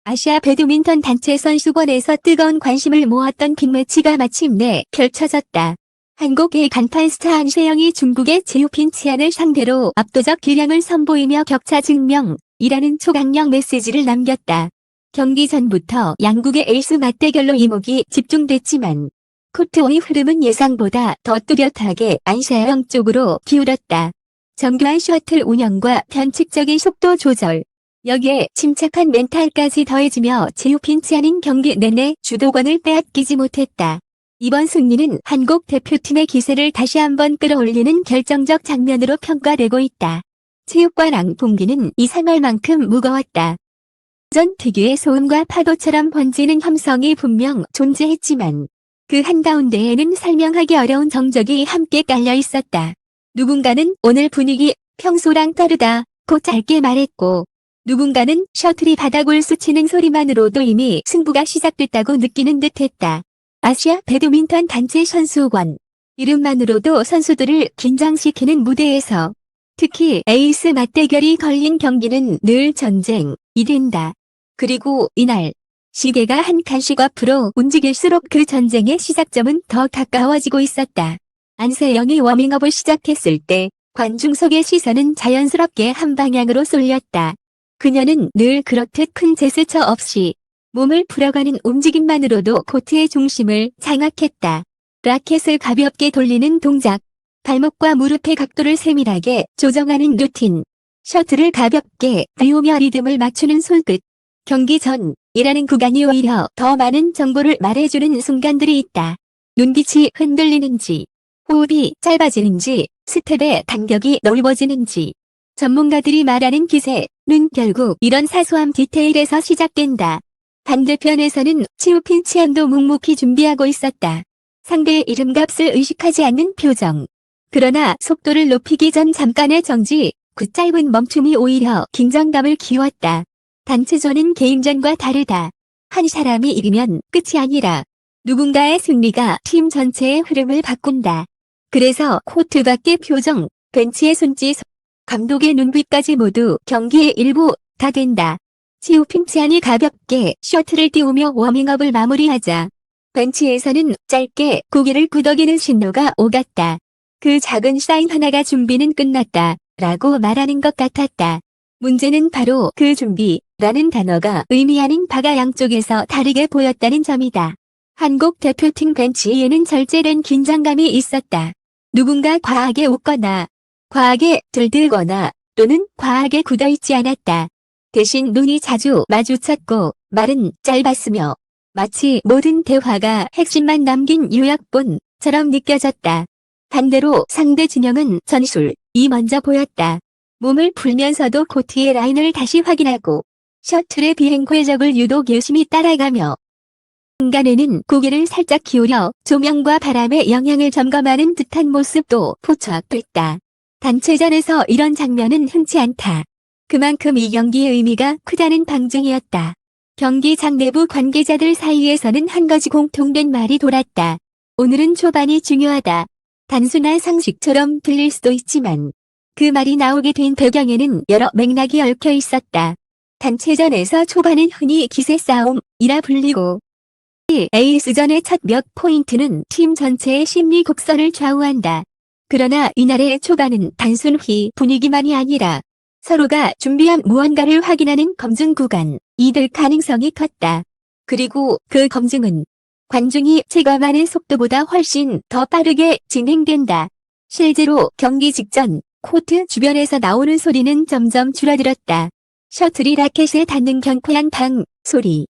아시아 배드민턴 단체 선수권에서 뜨거운 관심을 모았던 빅매치가 마침내 펼쳐졌다. 한국의 간판 스타 안세영이 중국의 제우핀치안을 상대로 압도적 기량을 선보이며 격차 증명이라는 초강력 메시지를 남겼다. 경기 전부터 양국의 에이스 맞대결로 이목이 집중됐지만 코트의 흐름은 예상보다 더 뚜렷하게 안세영 쪽으로 기울었다. 정교한 셔틀 운영과 변칙적인 속도 조절, 여기에 침착한 멘탈까지 더해지며 제우핀치안은 경기 내내 주도권을 빼앗기지 못했다. 이번 승리는 한국 대표팀의 기세를 다시 한번 끌어올리는 결정적 장면으로 평가되고 있다. 체육관 공기는 이상할 만큼 무거웠다. 전 특유의 소음과 파도처럼 번지는 함성이 분명 존재했지만 그 한가운데에는 설명하기 어려운 정적이 함께 깔려 있었다. 누군가는 오늘 분위기 평소랑 다르다 고 짧게 말했고, 누군가는 셔틀이 바닥을 스치는 소리만으로도 이미 승부가 시작됐다고 느끼는 듯했다. 아시아 배드민턴 단체 선수권. 이름만으로도 선수들을 긴장시키는 무대에서 특히 에이스 맞대결이 걸린 경기는 늘 전쟁이 된다. 그리고 이날 시계가 한 칸씩 앞으로 움직일수록 그 전쟁의 시작점은 더 가까워지고 있었다. 안세영이 워밍업을 시작했을 때 관중석의 시선은 자연스럽게 한 방향으로 쏠렸다. 그녀는 늘 그렇듯 큰 제스처 없이 몸을 풀어가는 움직임만으로도 코트의 중심을 장악했다. 라켓을 가볍게 돌리는 동작, 발목과 무릎의 각도를 세밀하게 조정하는 루틴, 셔틀을 가볍게 띄우며 리듬을 맞추는 손끝. 경기 전이라는 구간이 오히려 더 많은 정보를 말해주는 순간들이 있다. 눈빛이 흔들리는지, 호흡이 짧아지는지, 스텝의 간격이 넓어지는지. 전문가들이 말하는 기세는 결국 이런 사소한 디테일에서 시작된다. 반대편에서는 치우핀치안도 묵묵히 준비하고 있었다. 상대의 이름값을 의식하지 않는 표정. 그러나 속도를 높이기 전 잠깐의 정지, 그 짧은 멈춤이 오히려 긴장감을 키웠다. 단체전은 개인전과 다르다. 한 사람이 이기면 끝이 아니라 누군가의 승리가 팀 전체의 흐름을 바꾼다. 그래서 코트 밖의 표정, 벤치의 손짓, 감독의 눈빛까지 모두 경기의 일부 다 된다. 치우핀치안이 가볍게 셔틀을 띄우며 워밍업을 마무리하자 벤치에서는 짧게 고개를 끄덕이는 신호가 오갔다. 그 작은 사인 하나가 준비는 끝났다 라고 말하는 것 같았다. 문제는 바로 그 준비라는 단어가 의미하는 바가 양쪽에서 다르게 보였다는 점이다. 한국 대표팀 벤치에는 절제된 긴장감이 있었다. 누군가 과하게 웃거나 과하게 들들거나 또는 과하게 굳어있지 않았다. 대신 눈이 자주 마주쳤고 말은 짧았으며 마치 모든 대화가 핵심만 남긴 요약본처럼 느껴졌다. 반대로 상대 진영은 전술이 먼저 보였다. 몸을 풀면서도 코트의 라인을 다시 확인하고 셔틀의 비행 궤적을 유독 유심히 따라가며 순간에는 고개를 살짝 기울여 조명과 바람의 영향을 점검하는 듯한 모습도 포착됐다. 단체전에서 이런 장면은 흔치 않다. 그만큼 이 경기의 의미가 크다는 방증이었다. 경기장 내부 관계자들 사이에서는 한 가지 공통된 말이 돌았다. 오늘은 초반이 중요하다. 단순한 상식처럼 들릴 수도 있지만 그 말이 나오게 된 배경에는 여러 맥락이 얽혀 있었다. 단체전에서 초반은 흔히 기세 싸움이라 불리고 에이스전의 첫 몇 포인트는 팀 전체의 심리 곡선을 좌우한다. 그러나 이날의 초반은 단순히 분위기만이 아니라 서로가 준비한 무언가를 확인하는 검증 구간이 될 가능성이 컸다. 그리고 그 검증은 관중이 체감하는 속도보다 훨씬 더 빠르게 진행된다. 실제로 경기 직전 코트 주변에서 나오는 소리는 점점 줄어들었다. 셔틀이 라켓에 닿는 경쾌한 방 소리,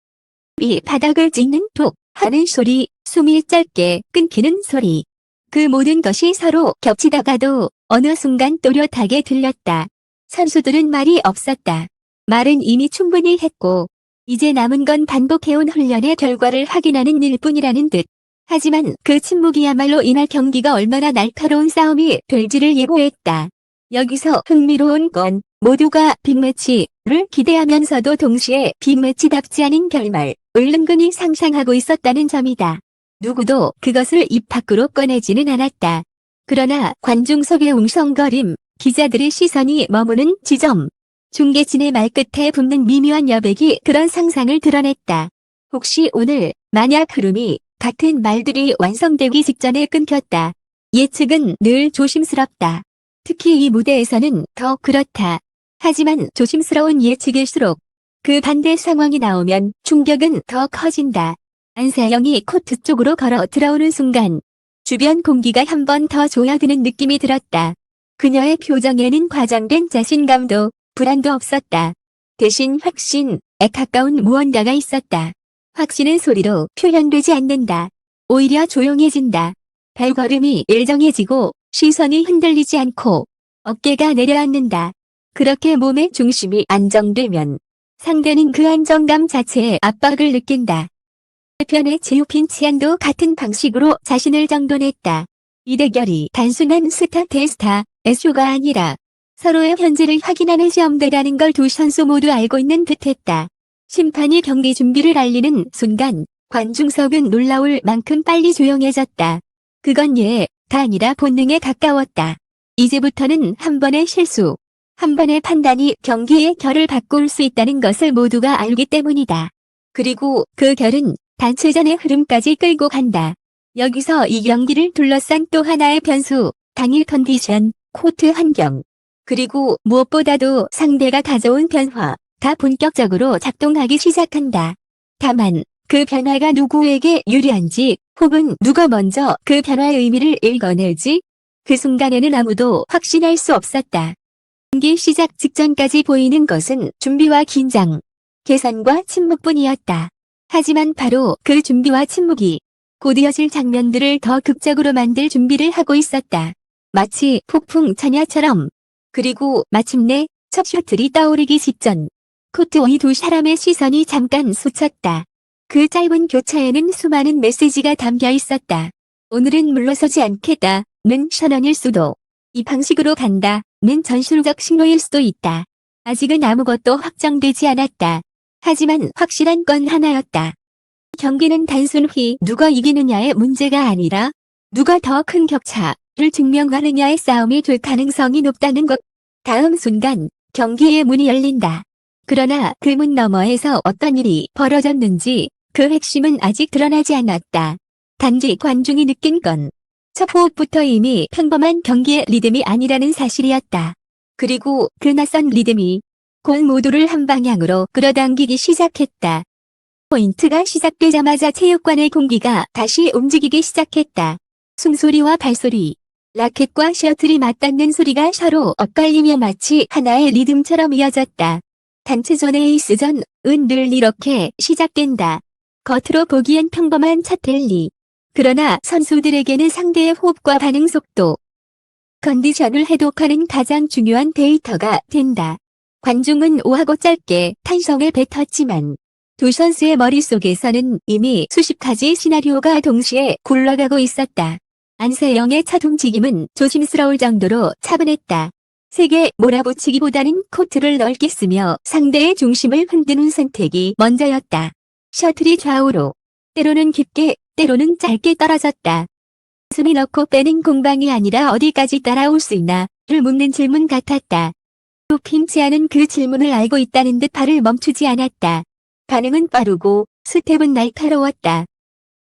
이 바닥을 찍는 톡 하는 소리, 숨이 짧게 끊기는 소리. 그 모든 것이 서로 겹치다가도 어느 순간 또렷하게 들렸다. 선수들은 말이 없었다. 말은 이미 충분히 했고 이제 남은 건 반복해온 훈련의 결과를 확인하는 일뿐이라는 듯. 하지만 그 침묵이야말로 이날 경기가 얼마나 날카로운 싸움이 될지를 예고했다. 여기서 흥미로운 건 모두가 빅매치를 기대하면서도 동시에 빅매치답지 않은 결말을 은근히 상상하고 있었다는 점이다. 누구도 그것을 입 밖으로 꺼내지는 않았다. 그러나 관중석의 웅성거림, 기자들의 시선이 머무는 지점, 중계진의 말끝에 붙는 미묘한 여백이 그런 상상을 드러냈다. 혹시 오늘 만약 흐름이 같은 말들이 완성되기 직전에 끊겼다. 예측은 늘 조심스럽다. 특히 이 무대에서는 더 그렇다. 하지만 조심스러운 예측일수록 그 반대 상황이 나오면 충격은 더 커진다. 안세영이 코트 쪽으로 걸어 들어오는 순간 주변 공기가 한 번 더 조여드는 느낌이 들었다. 그녀의 표정에는 과장된 자신감도 불안도 없었다. 대신 확신에 가까운 무언가가 있었다. 확신은 소리로 표현되지 않는다. 오히려 조용해진다. 발걸음이 일정해지고 시선이 흔들리지 않고 어깨가 내려앉는다. 그렇게 몸의 중심이 안정되면 상대는 그 안정감 자체에 압박을 느낀다. 편의 제오핀 치안도 같은 방식으로 자신을 정돈했다. 이 대결이 단순한 스타 대 스타의 쇼가 아니라 서로의 현재를 확인하는 시험대라는 걸 두 선수 모두 알고 있는 듯했다. 심판이 경기 준비를 알리는 순간 관중석은 놀라울 만큼 빨리 조용해졌다. 그건 예가 아니라 본능에 가까웠다. 이제부터는 한 번의 실수, 한 번의 판단이 경기의 결을 바꿀 수 있다는 것을 모두가 알기 때문이다. 그리고 그 결은 단체전의 흐름까지 끌고 간다. 여기서 이 경기를 둘러싼 또 하나의 변수, 당일 컨디션, 코트 환경, 그리고 무엇보다도 상대가 가져온 변화, 다 본격적으로 작동하기 시작한다. 다만 그 변화가 누구에게 유리한지 혹은 누가 먼저 그 변화의 의미를 읽어낼지 그 순간에는 아무도 확신할 수 없었다. 경기 시작 직전까지 보이는 것은 준비와 긴장, 계산과 침묵뿐이었다. 하지만 바로 그 준비와 침묵이 곧 이어질 장면들을 더 극적으로 만들 준비를 하고 있었다. 마치 폭풍 전야처럼. 그리고 마침내 첫 셔틀이 떠오르기 직전 코트 위 두 사람의 시선이 잠깐 스쳤다. 그 짧은 교차에는 수많은 메시지가 담겨 있었다. 오늘은 물러서지 않겠다는 선언일 수도, 이 방식으로 간다는 전술적 신호일 수도 있다. 아직은 아무것도 확정되지 않았다. 하지만 확실한 건 하나였다. 경기는 단순히 누가 이기느냐의 문제가 아니라 누가 더 큰 격차를 증명하느냐의 싸움이 될 가능성이 높다는 것. 다음 순간 경기의 문이 열린다. 그러나 그 문 너머에서 어떤 일이 벌어졌는지 그 핵심은 아직 드러나지 않았다. 단지 관중이 느낀 건 첫 호흡부터 이미 평범한 경기의 리듬이 아니라는 사실이었다. 그리고 그 낯선 리듬이 공 모두를 한 방향으로 끌어당기기 시작했다. 포인트가 시작되자마자 체육관의 공기가 다시 움직이기 시작했다. 숨소리와 발소리, 라켓과 셔틀이 맞닿는 소리가 서로 엇갈리며 마치 하나의 리듬처럼 이어졌다. 단체전의 에이스전은 늘 이렇게 시작된다. 겉으로 보기엔 평범한 첫 랠리. 그러나 선수들에게는 상대의 호흡과 반응 속도, 컨디션을 해독하는 가장 중요한 데이터가 된다. 관중은 오하고 짧게 탄성을 뱉었지만 두 선수의 머릿속에서는 이미 수십 가지 시나리오가 동시에 굴러가고 있었다. 안세영의 첫 움직임은 조심스러울 정도로 차분했다. 세게 몰아붙이기보다는 코트를 넓게 쓰며 상대의 중심을 흔드는 선택이 먼저였다. 셔틀이 좌우로, 때로는 깊게, 때로는 짧게 떨어졌다. 숨이 넣고 빼는 공방이 아니라 어디까지 따라올 수 있나를 묻는 질문 같았다. 또 핀치아는 그 질문을 알고 있다는 듯 발을 멈추지 않았다. 반응은 빠르고 스텝은 날카로웠다.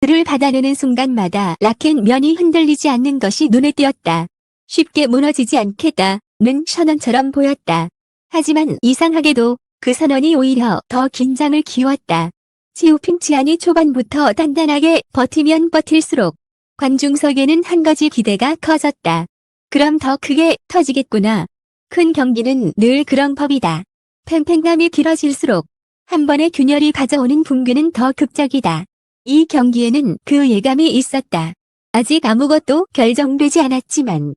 그를 받아내는 순간마다 라켓 면이 흔들리지 않는 것이 눈에 띄었다. 쉽게 무너지지 않겠다는 선언처럼 보였다. 하지만 이상하게도 그 선언이 오히려 더 긴장을 키웠다. 치우핑치안이 초반부터 단단하게 버티면 버틸수록 관중석에는 한 가지 기대가 커졌다. 그럼 더 크게 터지겠구나. 큰 경기는 늘 그런 법이다. 팽팽함이 길어질수록 한 번의 균열이 가져오는 붕괴는 더 극적이다. 이 경기에는 그 예감이 있었다. 아직 아무것도 결정되지 않았지만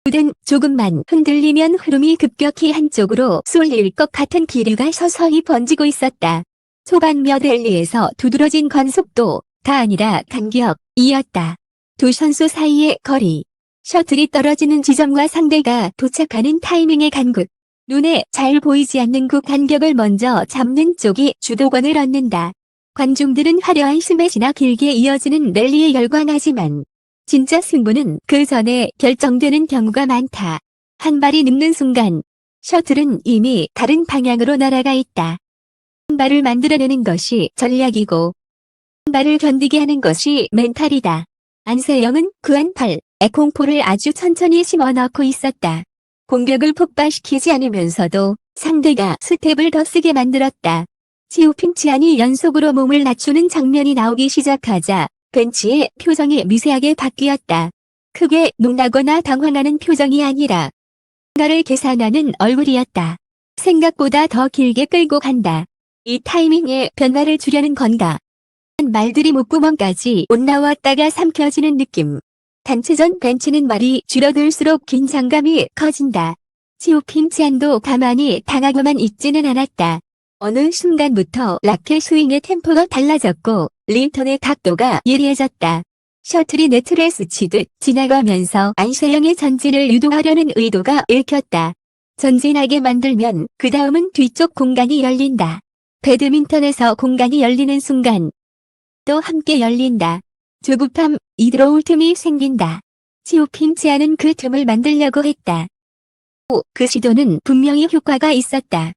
무대는 조금만 흔들리면 흐름이 급격히 한쪽으로 쏠릴 것 같은 기류가 서서히 번지고 있었다. 초반 몇 랠리에서 두드러진 관속도 다 아니라 간격이었다. 두 선수 사이의 거리, 셔틀이 떨어지는 지점과 상대가 도착하는 타이밍의 간극, 눈에 잘 보이지 않는 그 간격을 먼저 잡는 쪽이 주도권을 얻는다. 관중들은 화려한 스매시나 길게 이어지는 랠리에 열광하지만 진짜 승부는 그 전에 결정되는 경우가 많다. 한 발이 늦는 순간 셔틀은 이미 다른 방향으로 날아가 있다. 한 발을 만들어내는 것이 전략이고 한 발을 견디게 하는 것이 멘탈이다. 안세영은 그 한 팔에 공포를 아주 천천히 심어넣고 있었다. 공격을 폭발시키지 않으면서도 상대가 스텝을 더 쓰게 만들었다. 지우핑치안이 연속으로 몸을 낮추는 장면이 나오기 시작하자 벤치의 표정이 미세하게 바뀌었다. 크게 놀라거나 당황하는 표정이 아니라 뭔가를 계산하는 얼굴이었다. 생각보다 더 길게 끌고 간다. 이 타이밍에 변화를 주려는 건가? 말들이 목구멍까지 올라왔다가 삼켜지는 느낌. 단체전 벤치는 말이 줄어들수록 긴장감이 커진다. 지우핑치안도 가만히 당하고만 있지는 않았다. 어느 순간부터 라켓 스윙의 템포가 달라졌고 린턴의 각도가 예리해졌다. 셔틀이 네트를 스치듯 지나가면서 안세영의 전진을 유도하려는 의도가 읽혔다. 전진하게 만들면 그 다음은 뒤쪽 공간이 열린다. 배드민턴에서 공간이 열리는 순간 또 함께 열린다. 조급함, 들어올 틈이 생긴다. 지우핑치안은 그 틈을 만들려고 했다. 그 시도는 분명히 효과가 있었다.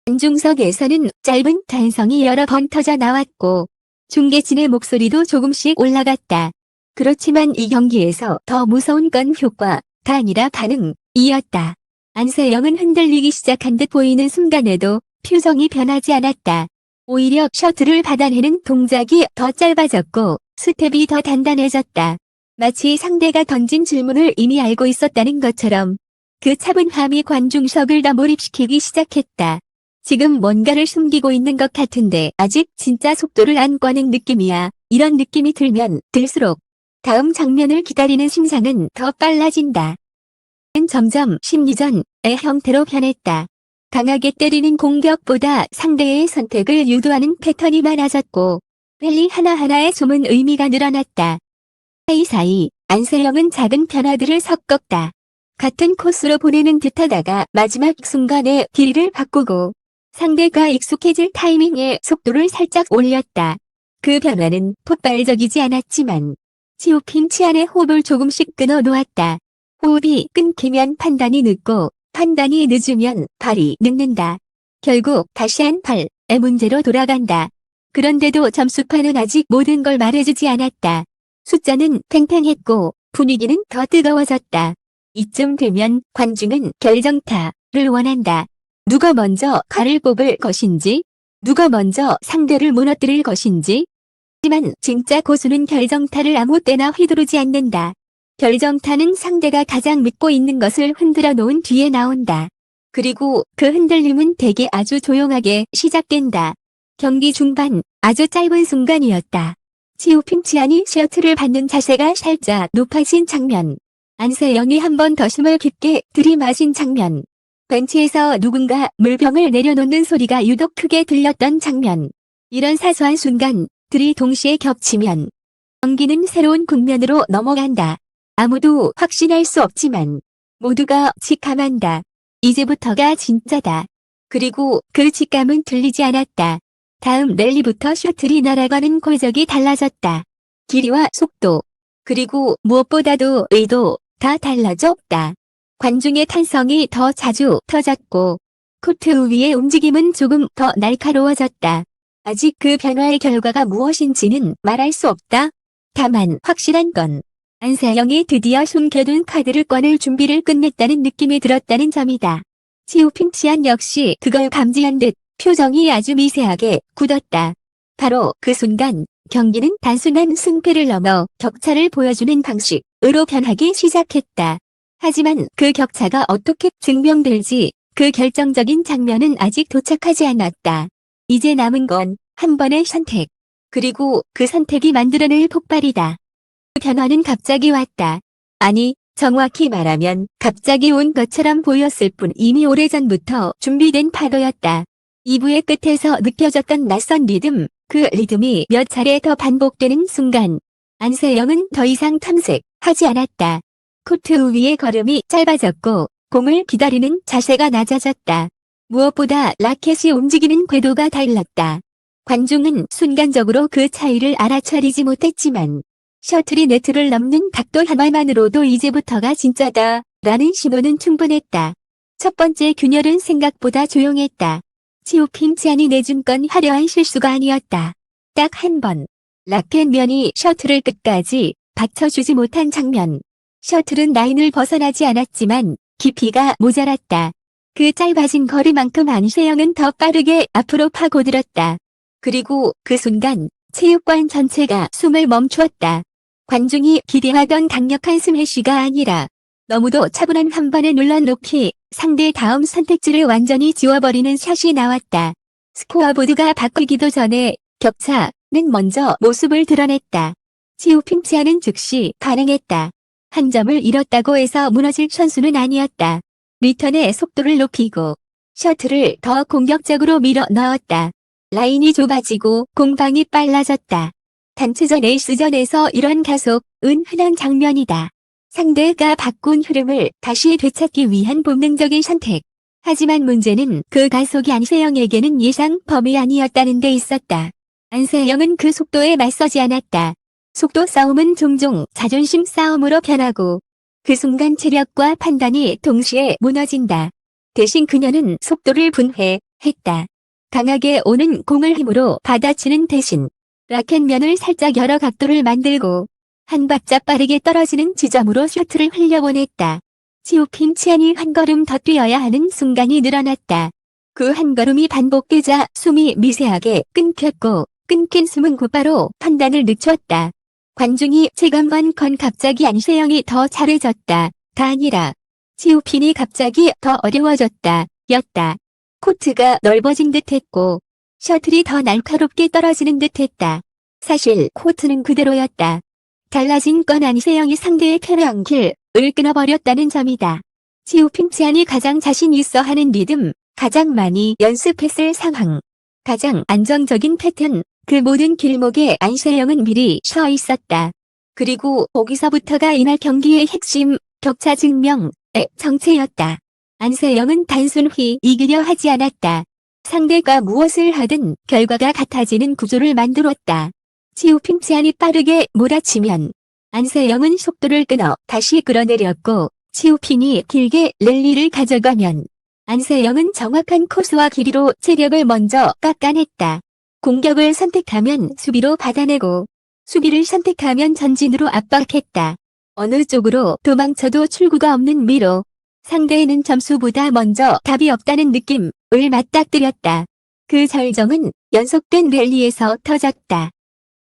관중석에서는 짧은 탄성이 여러 번 터져 나왔고 중계진의 목소리도 조금씩 올라갔다. 그렇지만 이 경기에서 더 무서운 건 효과가 아니라 반응이었다. 안세영은 흔들리기 시작한 듯 보이는 순간에도 표정이 변하지 않았다. 오히려 셔틀을 받아내는 동작이 더 짧아졌고 스텝이 더 단단해졌다. 마치 상대가 던진 질문을 이미 알고 있었다는 것처럼 그 차분함이 관중석을 더 몰입시키기 시작했다. 지금 뭔가를 숨기고 있는 것 같은데 아직 진짜 속도를 안 꺼낸 느낌이야. 이런 느낌이 들면 들수록 다음 장면을 기다리는 심상은 더 빨라진다. 점점 심리전의 형태로 변했다. 강하게 때리는 공격보다 상대의 선택을 유도하는 패턴이 많아졌고 랠리 하나하나에 숨은 의미가 늘어났다. 사이사이 안세영은 작은 변화들을 섞었다. 같은 코스로 보내는 듯하다가 마지막 순간에 길이를 바꾸고 상대가 익숙해질 타이밍에 속도를 살짝 올렸다. 그 변화는 폭발적이지 않았지만 지우핑치안의 호흡을 조금씩 끊어 놓았다. 호흡이 끊기면 판단이 늦고 판단이 늦으면 발이 늦는다. 결국 다시 한 팔의 문제로 돌아간다. 그런데도 점수판은 아직 모든 걸 말해주지 않았다. 숫자는 팽팽했고 분위기는 더 뜨거워졌다. 이쯤 되면 관중은 결정타를 원한다. 누가 먼저 칼을 뽑을 것인지, 누가 먼저 상대를 무너뜨릴 것인지. 하지만 진짜 고수는 결정타를 아무 때나 휘두르지 않는다. 결정타는 상대가 가장 믿고 있는 것을 흔들어 놓은 뒤에 나온다. 그리고 그 흔들림은 대개 아주 조용하게 시작된다. 경기 중반 아주 짧은 순간이었다. 지우핑치안이 셔틀을 받는 자세가 살짝 높아진 장면. 안세영이 한 번 더 숨을 깊게 들이마신 장면. 벤치에서 누군가 물병을 내려놓는 소리가 유독 크게 들렸던 장면. 이런 사소한 순간들이 동시에 겹치면 경기는 새로운 국면으로 넘어간다. 아무도 확신할 수 없지만 모두가 직감한다. 이제부터가 진짜다. 그리고 그 직감은 들리지 않았다. 다음 랠리부터 셔틀이 날아가는 궤적이 달라졌다. 길이와 속도, 그리고 무엇보다도 의도 다 달라졌다. 관중의 탄성이 더 자주 터졌고 코트 위의 움직임은 조금 더 날카로워졌다. 아직 그 변화의 결과가 무엇인지는 말할 수 없다. 다만 확실한 건 안세영이 드디어 숨겨둔 카드를 꺼낼 준비를 끝냈다는 느낌이 들었다는 점이다. 지우핑치안 역시 그걸 감지한 듯 표정이 아주 미세하게 굳었다. 바로 그 순간 경기는 단순한 승패를 넘어 격차를 보여주는 방식으로 변하기 시작했다. 하지만 그 격차가 어떻게 증명될지 그 결정적인 장면은 아직 도착하지 않았다. 이제 남은 건 한 번의 선택. 그리고 그 선택이 만들어낼 폭발이다. 그 변화는 갑자기 왔다. 아니, 정확히 말하면 갑자기 온 것처럼 보였을 뿐 이미 오래전부터 준비된 파도였다. 2부의 끝에서 느껴졌던 낯선 리듬, 그 리듬이 몇 차례 더 반복되는 순간 안세영은 더 이상 탐색하지 않았다. 코트 위의 걸음이 짧아졌고 공을 기다리는 자세가 낮아졌다. 무엇보다 라켓이 움직이는 궤도가 달랐다. 관중은 순간적으로 그 차이를 알아차리지 못했지만 셔틀이 네트를 넘는 각도 하나만으로도 이제부터가 진짜다 라는 신호는 충분했다. 첫 번째 균열은 생각보다 조용했다. 치오핀치안이 내준 건 화려한 실수가 아니었다. 딱 한 번. 라켓면이 셔틀을 끝까지 받쳐주지 못한 장면. 셔틀은 라인을 벗어나지 않았지만 깊이가 모자랐다. 그 짧아진 거리만큼 안세영은 더 빠르게 앞으로 파고들었다. 그리고 그 순간 체육관 전체가 숨을 멈추었다. 관중이 기대하던 강력한 스매시가 아니라 너무도 차분한 한 번에 눌러놓기 상대의 다음 선택지를 완전히 지워버리는 샷이 나왔다. 스코어보드가 바뀌기도 전에 격차는 먼저 모습을 드러냈다. 치오핀치안은 즉시 반응했다. 한 점을 잃었다고 해서 무너질 선수는 아니었다. 리턴의 속도를 높이고 셔틀을 더 공격적으로 밀어 넣었다. 라인이 좁아지고 공방이 빨라졌다. 단체전 에이스전에서 이런 가속은 흔한 장면이다. 상대가 바꾼 흐름을 다시 되찾기 위한 본능적인 선택. 하지만 문제는 그 가속이 안세영에게는 예상 범위 아니었다는 데 있었다. 안세영은 그 속도에 맞서지 않았다. 속도 싸움은 종종 자존심 싸움으로 변하고 그 순간 체력과 판단이 동시에 무너진다. 대신 그녀는 속도를 분회했다. 강하게 오는 공을 힘으로 받아치는 대신 라켓면을 살짝 여러 각도를 만들고 한 박자 빠르게 떨어지는 지점으로 셔틀을 흘려보냈다. 치오핀치안이 한 걸음 더 뛰어야 하는 순간이 늘어났다. 그 한 걸음이 반복되자 숨이 미세하게 끊겼고 끊긴 숨은 곧바로 판단을 늦췄다. 관중이 체감한 건 갑자기 안세영이 더 잘해졌다. 가 아니라 치오핀이 갑자기 더 어려워졌다. 였다. 코트가 넓어진 듯했고 셔틀이 더 날카롭게 떨어지는 듯했다. 사실 코트는 그대로였다. 달라진 건 안세영이 상대의 페랑길을 끊어버렸다는 점이다. 치오핀치안이 가장 자신 있어 하는 리듬, 가장 많이 연습했을 상황, 가장 안정적인 패턴, 그 모든 길목에 안세영은 미리 서 있었다. 그리고 거기서부터가 이날 경기의 핵심, 격차 증명의 정체였다. 안세영은 단순히 이기려 하지 않았다. 상대가 무엇을 하든 결과가 같아지는 구조를 만들었다. 치오핀치안이 빠르게 몰아치면 안세영은 속도를 끊어 다시 끌어내렸고 치오핀이 길게 랠리를 가져가면 안세영은 정확한 코스와 길이로 체력을 먼저 깎아냈다. 공격을 선택하면 수비로 받아내고 수비를 선택하면 전진으로 압박했다. 어느 쪽으로 도망쳐도 출구가 없는 미로. 상대에는 점수보다 먼저 답이 없다는 느낌을 맞닥뜨렸다. 그 절정은 연속된 랠리에서 터졌다.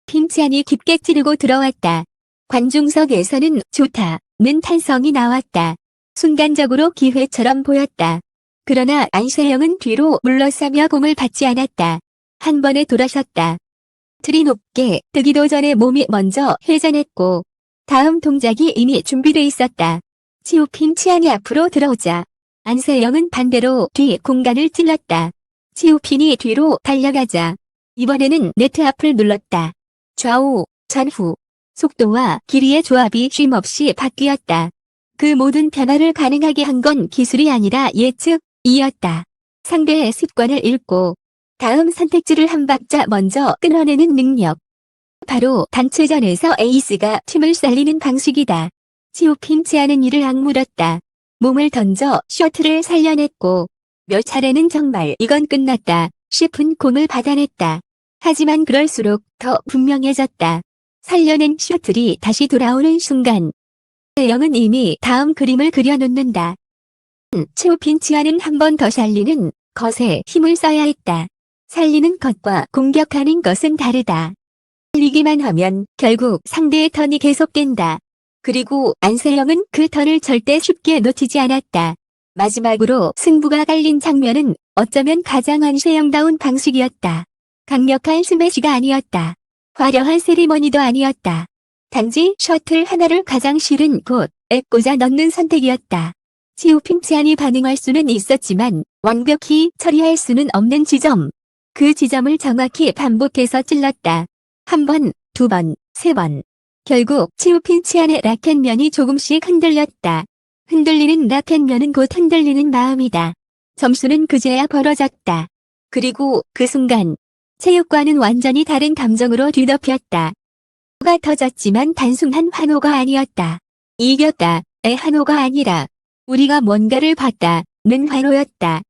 핀치안이 깊게 찌르고 들어왔다. 관중석에서는 좋다는 탄성이 나왔다. 순간적으로 기회처럼 보였다. 그러나 안세영은 뒤로 물러서며 공을 받지 않았다. 한 번에 돌아섰다. 틀이 높게 뜨기도 전에 몸이 먼저 회전했고 다음 동작이 이미 준비돼 있었다. 치오핀치안이 앞으로 들어오자 안세영은 반대로 뒤 공간을 찔렀다. 치오핀이 뒤로 달려가자 이번에는 네트 앞을 눌렀다. 좌우, 전후, 속도와 길이의 조합이 쉼없이 바뀌었다. 그 모든 변화를 가능하게 한 건 기술이 아니라 예측이었다. 상대의 습관을 읽고 다음 선택지를 한 박자 먼저 끊어내는 능력. 바로 단체전에서 에이스가 팀을 살리는 방식이다. 치오핀치안은 이를 악물었다. 몸을 던져 셔틀을 살려냈고 몇 차례는 정말 이건 끝났다 싶은 공을 받아냈다. 하지만 그럴수록 더 분명해졌다. 살려낸 셔틀이 다시 돌아오는 순간 영은 이미 다음 그림을 그려놓는다. 치오핀치안은 한 번 더 살리는 것에 힘을 써야 했다. 살리는 것과 공격하는 것은 다르다. 살리기만 하면 결국 상대의 턴이 계속된다. 그리고 안세영은 그 턴을 절대 쉽게 놓치지 않았다. 마지막으로 승부가 갈린 장면은 어쩌면 가장 안세영다운 방식이었다. 강력한 스매시가 아니었다. 화려한 세리머니도 아니었다. 단지 셔틀 하나를 가장 싫은 곳에 꽂아 넣는 선택이었다. 치오핀치안이 반응할 수는 있었지만 완벽히 처리할 수는 없는 지점. 그 지점을 정확히 반복해서 찔렀다. 한 번, 두 번, 세 번. 결국 치오핀치안의 라켓면이 조금씩 흔들렸다. 흔들리는 라켓면은 곧 흔들리는 마음이다. 점수는 그제야 벌어졌다. 그리고 그 순간 체육관은 완전히 다른 감정으로 뒤덮였다. 가 터졌지만 단순한 환호가 아니었다. 이겼다의 환호가 아니라 우리가 뭔가를 봤다. 화로였다.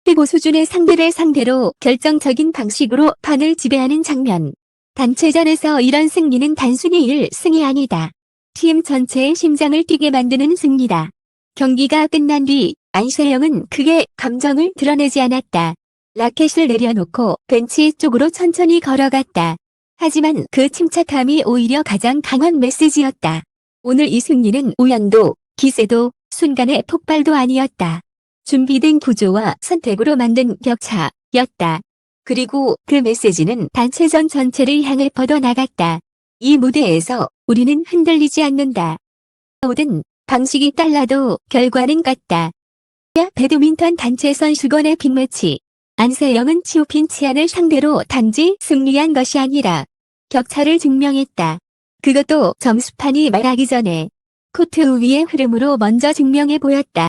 최고 수준의 상대를 상대로 결정적인 방식으로 판을 지배하는 장면. 단체전에서 이런 승리는 단순히 1승이 아니다. 팀 전체의 심장을 뛰게 만드는 승리다. 경기가 끝난 뒤 안셰영은 크게 감정을 드러내지 않았다. 라켓을 내려놓고 벤치 쪽으로 천천히 걸어갔다. 하지만 그 침착함이 오히려 가장 강한 메시지였다. 오늘 이 승리는 우연도, 기세도, 순간의 폭발도 아니었다. 준비된 구조와 선택으로 만든 격차였다. 그리고 그 메시지는 단체전 전체를 향해 뻗어나갔다. 이 무대에서 우리는 흔들리지 않는다. 모든 방식이 달라도 결과는 같다. 배드민턴 단체 선수권의 빅매치. 안세영은 치오핀 치안을 상대로 단지 승리한 것이 아니라 격차를 증명했다. 그것도 점수판이 말하기 전에 코트 위의 흐름으로 먼저 증명해 보였다.